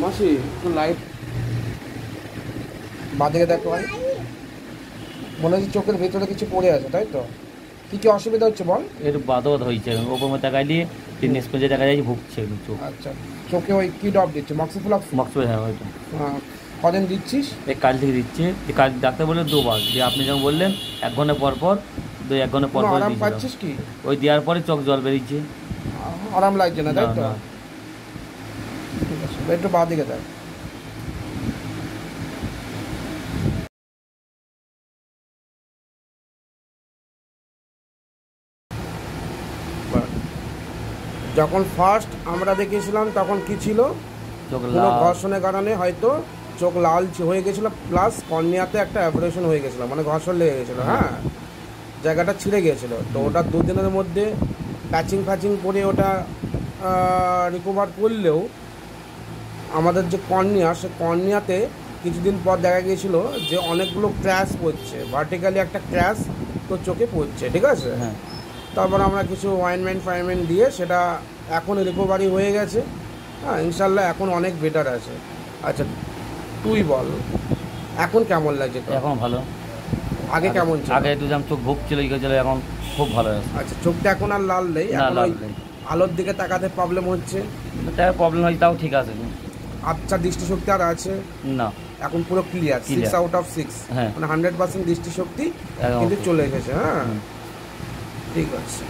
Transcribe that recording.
মাসি একটু লাইট বাঁদিকে দেখো ভাই, মনে হচ্ছে চোখের ভেতরে কিছু পড়ে আছে, তাই তো? কি কি অসুবিধা হচ্ছে বল? একটু বাদত হয়েছে, ওপর মধ্যে তাকাইলে তিন স্পেজে দেখা যায় যে ভুগছে একটু চোখ। আচ্ছা, চোখে ওই কি ড্রপ দিচ্ছে, মক্সিফ্লক্স? মক্স, হ্যাঁ ওইটা। কদিন দিচ্ছিস? এই কাল থেকে দিচ্ছে, এই কাল ডাক্তার বললেন দুবার, যে আপনি যেমন বললেন 1 ঘন্টা পর পর, 1 ঘন্টা পর কোনো পর আরাম দিয়েছিলাম। পাচ্ছিস কি? ওই দেওয়ার পরে চোখ জল বেরিয়েছে। আরাম লাগছে না, না তাই তো? না। ঠিক আছে, একটু বাঁ দিকে দেখ। যখন ফার্স্ট আমরা দেখিয়েছিলাম তখন কি ছিল? চোখ কোনো লাল। ঘর্ষণের কারণে হয়তো চোখ লাল হয়ে গেছিলো, প্লাস কর্নিয়াতে একটা অ্যাব্রেশন হয়ে গেছিলো, মানে ঘর্ষণ লেগে গেছিলো, হ্যাঁ, জায়গাটা ছিঁড়ে গিয়েছিলো। তো ওটা 2 দিনের মধ্যে প্যাচিং ফ্যাচিং করে ওটা রিকভার করলেও আমাদের যে কর্নিয়া, সে কর্নিয়াতে কিছুদিন পর দেখা গিয়েছিলো যে অনেকগুলো ক্র্যাশ পড়ছে, ভার্টিক্যালি একটা ক্র্যাশ তো চোখে পড়ছে, ঠিক আছে? হ্যাঁ। তারপর আমরা কিছু অয়েনমেন্ট দিয়ে সেটা এখন রিকভারি হয়ে গেছে, হ্যাঁ, ইনশাল্লাহ এখন অনেক বেটার আছে। আচ্ছা, তুই বল এখন কেমন লাগছে তোর? এখন ভালো। আগে কেমন ছিল? আগে একটু যেমন চোখ ভুগছিল ই করছিল, এখন খুব ভালো আছে। আচ্ছা, চোখটা এখন আর লাল নেই, না, এখন লাল ওই নেই। আলোর দিকে তাকাতে প্রবলেম হচ্ছে? তার প্রবলেম হয়েছে, তাও ঠিক আছে। আচ্ছা, দৃষ্টিশক্তি আর আছে? না। এখন পুরো ক্লিয়ার, 6/6, হ্যাঁ। মানে 100% দৃষ্টিশক্তি একদম কিন্তু okay। চলে এসেছে, হ্যাঁ, হুম। ঠিক আছে।